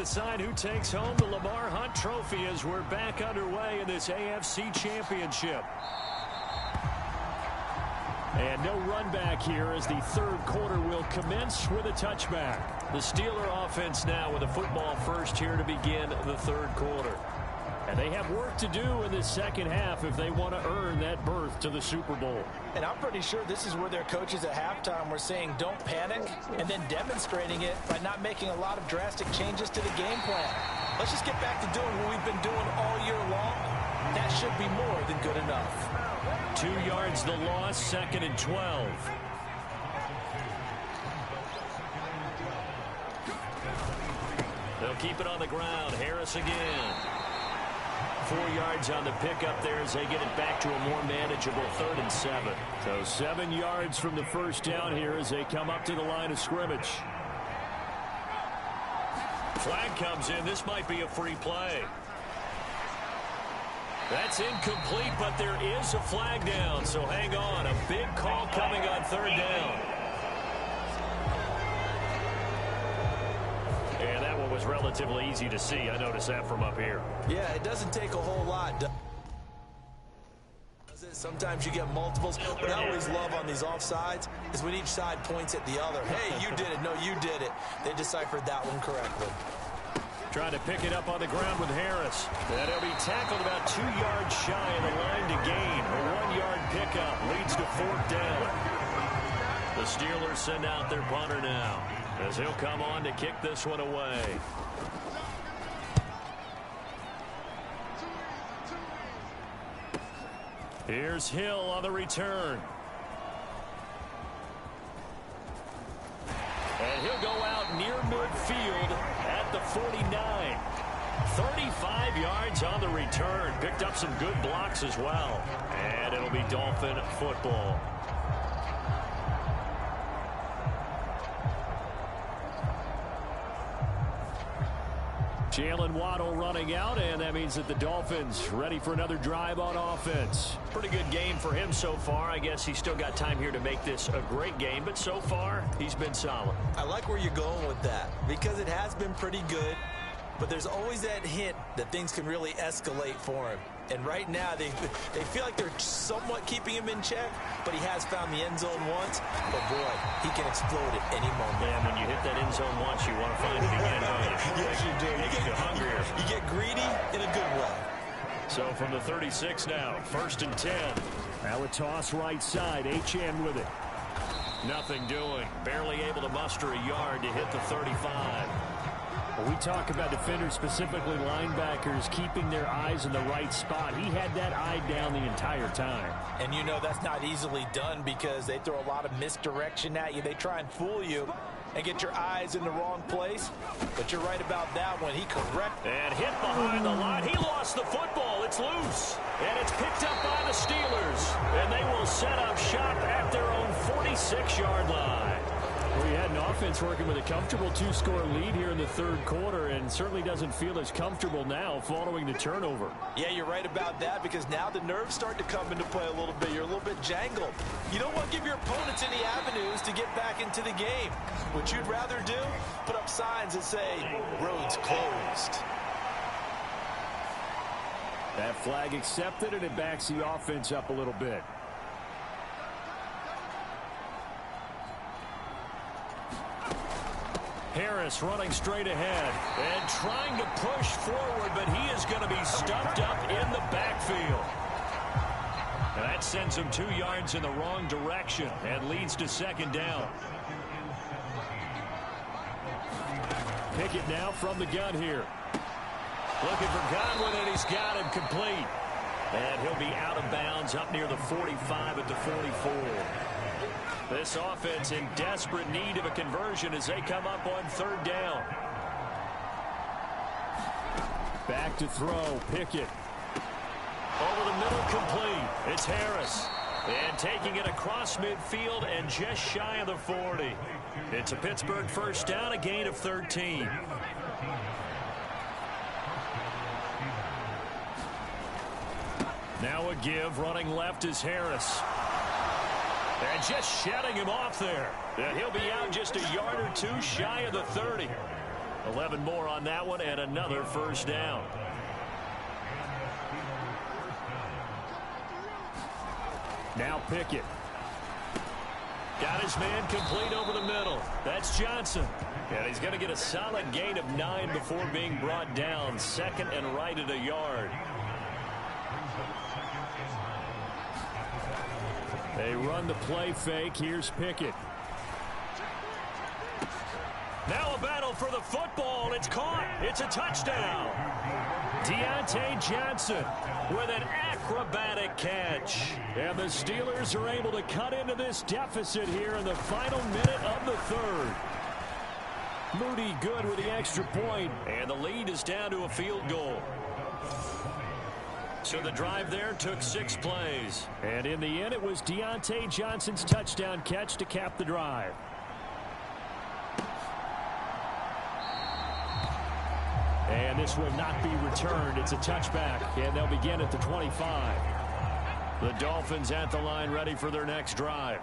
decide who takes home the Lamar Hunt Trophy as we're back underway in this AFC Championship. And no run back here as the third quarter will commence with a touchback. The Steeler offense now with a football first here to begin the third quarter. And they have work to do in this second half if they want to earn that berth to the Super Bowl. And I'm pretty sure this is where their coaches at halftime were saying don't panic, and then demonstrating it by not making a lot of drastic changes to the game plan. Let's just get back to doing what we've been doing all year long. That should be more than good enough. 2 yards the loss, 2nd and 12. They'll keep it on the ground. Harris again. 4 yards on the pickup there as they get it back to a more manageable 3rd and 7. So 7 yards from the first down here as they come up to the line of scrimmage. Flag comes in. This might be a free play. That's incomplete, but there is a flag down, so hang on. A big call coming on 3rd down. And that one was relatively easy to see. I noticed that from up here. Yeah, it doesn't take a whole lot. Sometimes you get multiples. What I always love on these offsides is when each side points at the other. Hey, you did it. No, you did it. They deciphered that one correctly. Trying to pick it up on the ground with Harris. And he'll be tackled about 2 yards shy of the line to gain. A 1-yard pickup leads to 4th down. The Steelers send out their punter now as he'll come on to kick this one away. Here's Hill on the return. And he'll go out near midfield at the 49. 35 yards on the return. Picked up some good blocks as well. And it'll be Dolphin football. Jalen Waddle running out, and that means that the Dolphins ready for another drive on offense. Pretty good game for him so far. I guess he's still got time here to make this a great game, but so far he's been solid. I like where you're going with that because it has been pretty good, but there's always that hint that things can really escalate for him. And right now they feel like they're somewhat keeping him in check, but he has found the end zone once. But boy, he can explode at any moment. And when you hit that end zone once, you want to find it again, don't you? Yes, you do. You get hungrier. You get greedy in a good way. So from the 36 now, 1st and 10. Now a toss right side. Achane with it. Nothing doing. Barely able to muster a yard to hit the 35. We talk about defenders, specifically linebackers, keeping their eyes in the right spot. He had that eye down the entire time. And you know that's not easily done because they throw a lot of misdirection at you. They try and fool you and get your eyes in the wrong place. But you're right about that one. He correct. And hit behind the line. He lost the football. It's loose. And it's picked up by the Steelers. And they will set up shop at their own 46-yard line. Well, he had an offense working with a comfortable 2-score lead here in the third quarter and certainly doesn't feel as comfortable now following the turnover. Yeah, you're right about that because now the nerves start to come into play a little bit. You're a little bit jangled. You don't want to give your opponents any avenues to get back into the game. What you'd rather do, put up signs that say, roads closed. That flag accepted, and it backs the offense up a little bit. Harris running straight ahead and trying to push forward, but he is going to be stuffed up in the backfield. And that sends him 2 yards in the wrong direction and leads to 2nd down. Pickett now from the gun here. Looking for Godwin, and he's got him complete. And he'll be out of bounds up near the 45 at the 44. This offense in desperate need of a conversion as they come up on 3rd down. Back to throw, Pickett. Over the middle, complete. It's Harris. And taking it across midfield and just shy of the 40. It's a Pittsburgh 1st down, a gain of 13. Now a give, running left is Harris. And just shutting him off there. And he'll be out just a yard or two shy of the 30. 11 more on that one and another first down. Now Pickett. Got his man complete over the middle. That's Johnson. And he's going to get a solid gain of 9 before being brought down. Second and right at a yard. They run the play fake. Here's Pickett. Now a battle for the football. It's caught. It's a touchdown. Deontay Johnson with an acrobatic catch. And the Steelers are able to cut into this deficit here in the final minute of the third. Moody good with the extra point. And the lead is down to a field goal. So the drive there took 6 plays. And in the end, it was Deontay Johnson's touchdown catch to cap the drive. And this will not be returned. It's a touchback, and they'll begin at the 25. The Dolphins at the line ready for their next drive.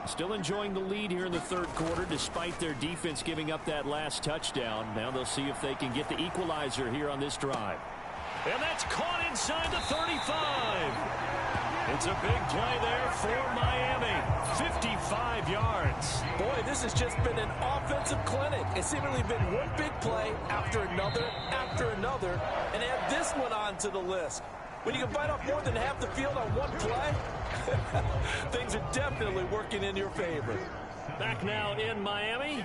Still enjoying the lead here in the third quarter despite their defense giving up that last touchdown. Now they'll see if they can get the equalizer here on this drive. And that's caught inside the 35. It's a big play there for Miami. 55 yards. Boy, this has just been an offensive clinic. It's seemingly been one big play after another, and add this one on to the list. When you can bite off more than half the field on one play, things are definitely working in your favor. Back now in Miami.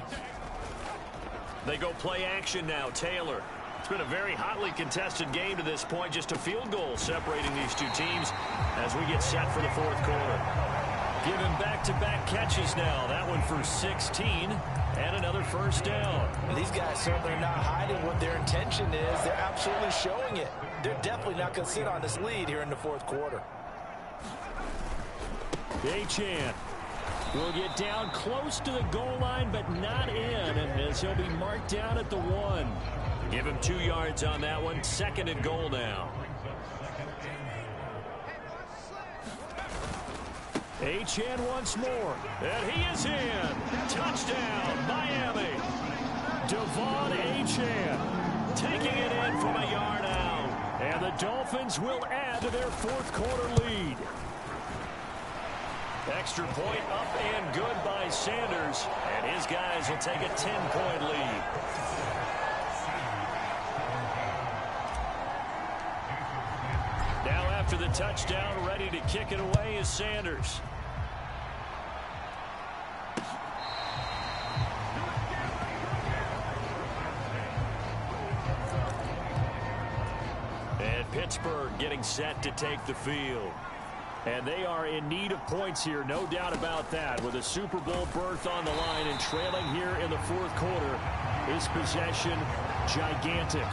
They go play action now. Taylor. It's been a very hotly contested game to this point. Just a field goal separating these two teams as we get set for the fourth quarter. Giving back-to-back catches now. That one for 16 and another first down. And these guys certainly are not hiding what their intention is. They're absolutely showing it. They're definitely not going to sit on this lead here in the fourth quarter. Achane will get down close to the goal line, but not in, as he'll be marked down at the 1. Give him 2 yards on that one. Second and goal now. Achane once more. And he is in. Touchdown, Miami. Devon Achane taking it in from a yard out. And the Dolphins will add to their fourth quarter lead. Extra point up and good by Sanders. And his guys will take a 10-point lead. Now after the touchdown, ready to kick it away is Sanders. And Pittsburgh getting set to take the field. And they are in need of points here, no doubt about that. With a Super Bowl berth on the line and trailing here in the fourth quarter, his possession gigantic.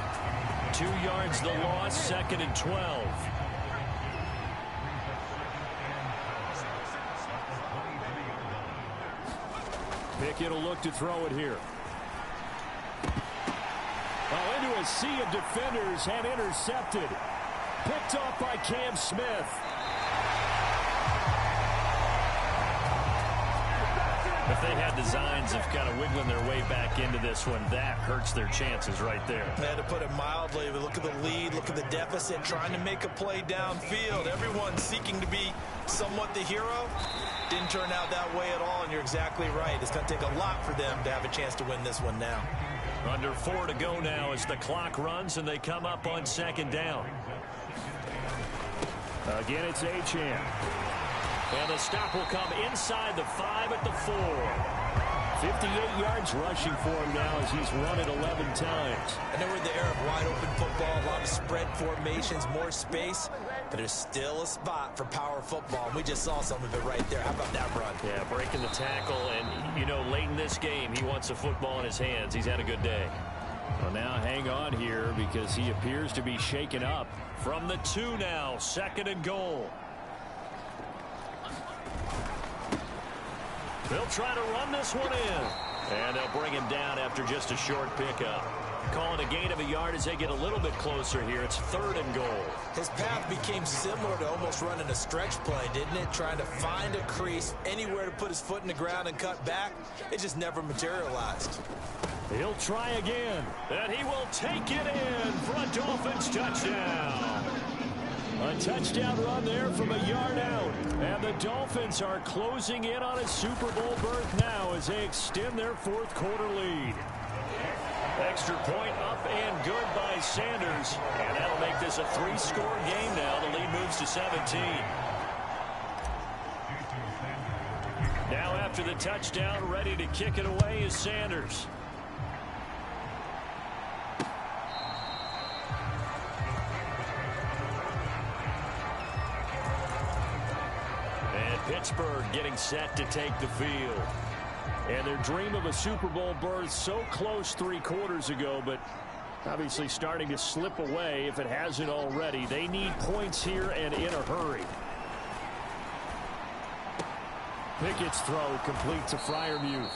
2 yards the loss, second and 12. Pickett will look to throw it here. Oh, into a sea of defenders and intercepted. Picked off by Cam Smith. If they had designs of kind of wiggling their way back into this one, that hurts their chances right there. To put it mildly, but look at the lead, look at the deficit, trying to make a play downfield. Everyone seeking to be somewhat the hero. Didn't turn out that way at all, and you're exactly right. It's going to take a lot for them to have a chance to win this one now. Under 4 to go now as the clock runs and they come up on second down. Again, it's Achane. And the stop will come inside the 5 at the 4. 58 yards rushing for him now as he's run it 11 times. I know we're in the era of wide open football, a lot of spread formations, more space, but there's still a spot for power football, and we just saw some of it right there. How about that run? Yeah, breaking the tackle, and, you know, late in this game, he wants the football in his hands. He's had a good day. Well, now hang on here because he appears to be shaken up. From the 2 now, second and goal. They'll try to run this one in. And they'll bring him down after just a short pickup. Calling a gain of a yard as they get a little bit closer here. It's third and goal. His path became similar to almost running a stretch play, didn't it? Trying to find a crease, anywhere to put his foot in the ground and cut back. It just never materialized. He'll try again. And he will take it in for a Dolphins touchdown. A touchdown run there from a yard out. And the Dolphins are closing in on a Super Bowl berth now as they extend their fourth quarter lead. Extra point up and good by Sanders. And that'll make this a 3-score game now. The lead moves to 17. Now after the touchdown, ready to kick it away is Sanders. Pittsburgh getting set to take the field. And their dream of a Super Bowl berth so close 3 quarters ago, but obviously starting to slip away if it hasn't already. They need points here and in a hurry. Pickett's throw complete to Freiermuth.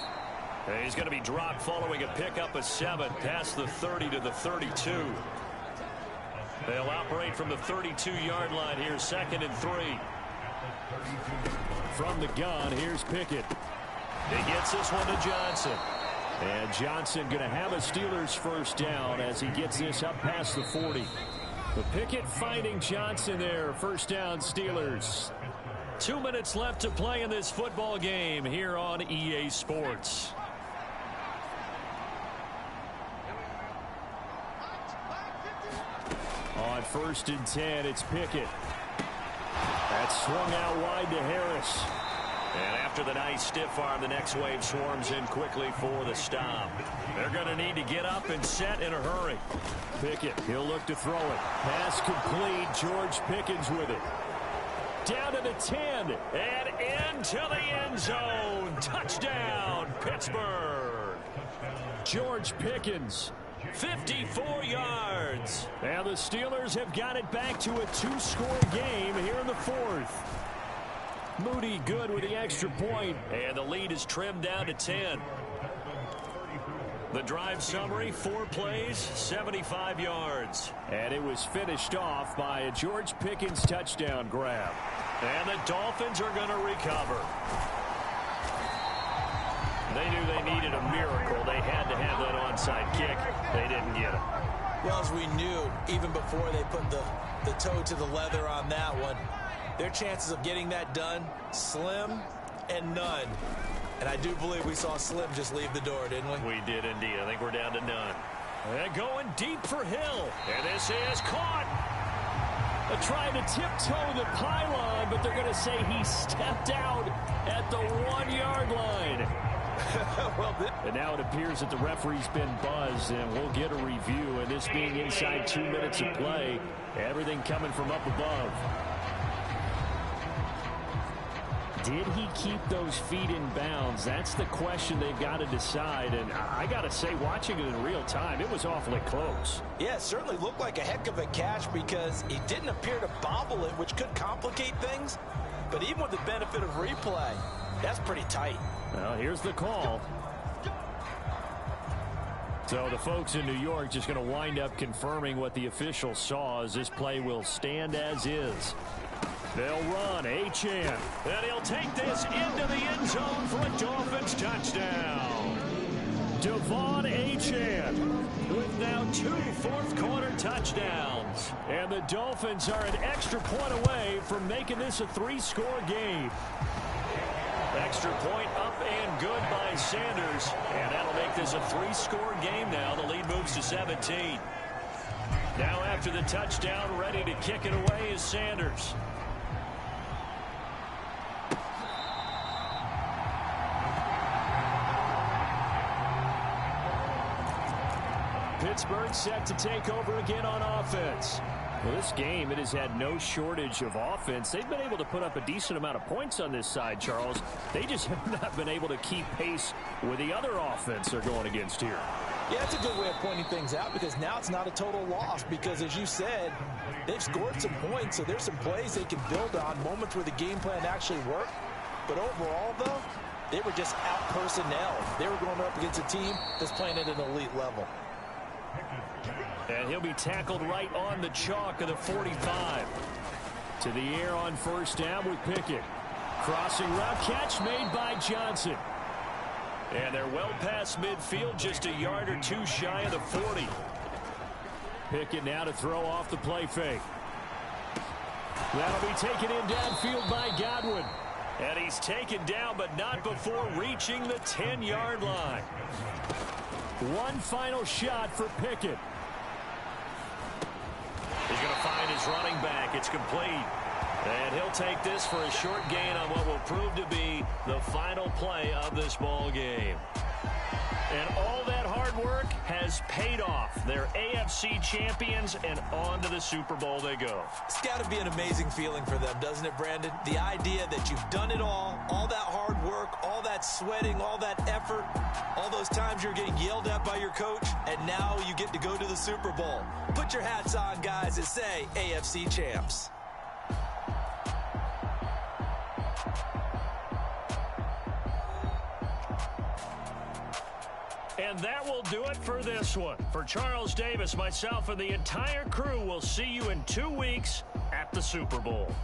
He's going to be dropped following a pickup of 7 past the 30 to the 32. They'll operate from the 32-yard line here, 2nd and 3. From the gun, here's Pickett. He gets this one to Johnson. And Johnson going to have a Steelers first down as he gets this up past the 40. But Pickett finding Johnson there. First down, Steelers. 2 minutes left to play in this football game here on EA Sports. On 1st and 10, it's Pickett. That's swung out wide to Harris. And after the nice stiff arm, the next wave swarms in quickly for the stop. They're going to need to get up and set in a hurry. Pickett, he'll look to throw it. Pass complete. George Pickens with it. Down to the 10. And into the end zone. Touchdown, Pittsburgh. George Pickens. 54 yards. And the Steelers have got it back to a 2-score game here in the 4th. Moody good with the extra point. And the lead is trimmed down to 10. The drive summary, 4 plays, 75 yards. And it was finished off by a George Pickens touchdown grab. And the Dolphins are going to recover. They knew they needed a miracle. They had to have that onside kick. They didn't get it. Well, as we knew, even before they put the toe to the leather on that one, their chances of getting that done, slim and none. And I do believe we saw Slim just leave the door, didn't we? We did indeed. I think we're down to none. And going deep for Hill. And this is caught. They're trying to tiptoe the pylon, but they're going to say he stepped out at the 1-yard line. Well, and now it appears that the referee's been buzzed, and we'll get a review. And this being inside 2 minutes of play, everything coming from up above. Did he keep those feet in bounds? That's the question they've got to decide. And I got to say, watching it in real time, it was awfully close. Yeah, it certainly looked like a heck of a catch because he didn't appear to bobble it, which could complicate things. But even with the benefit of replay, that's pretty tight. Well, here's the call. So the folks in New York just going to wind up confirming what the official saw as this play will stand as is. They'll run. Achane. And he'll take this into the end zone for a Dolphins touchdown. Devon Achane with now 2 fourth-quarter touchdowns. And the Dolphins are an extra point away from making this a 3-score game. Extra point up and good by Sanders. And that'll make this a 3-score game now. The lead moves to 17. Now after the touchdown, ready to kick it away is Sanders. Pittsburgh set to take over again on offense. Well, this game, it has had no shortage of offense. They've been able to put up a decent amount of points on this side, Charles. They just have not been able to keep pace with the other offense they're going against here. Yeah, that's a good way of pointing things out because now it's not a total loss because, as you said, they've scored some points, so there's some plays they can build on, moments where the game plan actually worked. But overall, though, they were just out-personnel. They were going up against a team that's playing at an elite level. And he'll be tackled right on the chalk of the 45. To the air on first down with Pickett. Crossing route catch made by Johnson. And they're well past midfield, just a yard or two shy of the 40. Pickett now to throw off the play fake. That'll be taken in downfield by Godwin. And he's taken down, but not before reaching the 10-yard line. One final shot for Pickett. He's going to find his running back. It's complete. And he'll take this for a short gain on what will prove to be the final play of this ball game. And all that hard work has paid off. They're AFC champions, and on to the Super Bowl they go. It's got to be an amazing feeling for them, doesn't it, Brandon? The idea that you've done it all that hard work, all that sweating, all that effort, all those times you're getting yelled at by your coach, and now you get to go to the Super Bowl. Put your hats on, guys, and say AFC champs. And that will do it for this one. For Charles Davis, myself, and the entire crew, will see you in 2 weeks at the Super Bowl.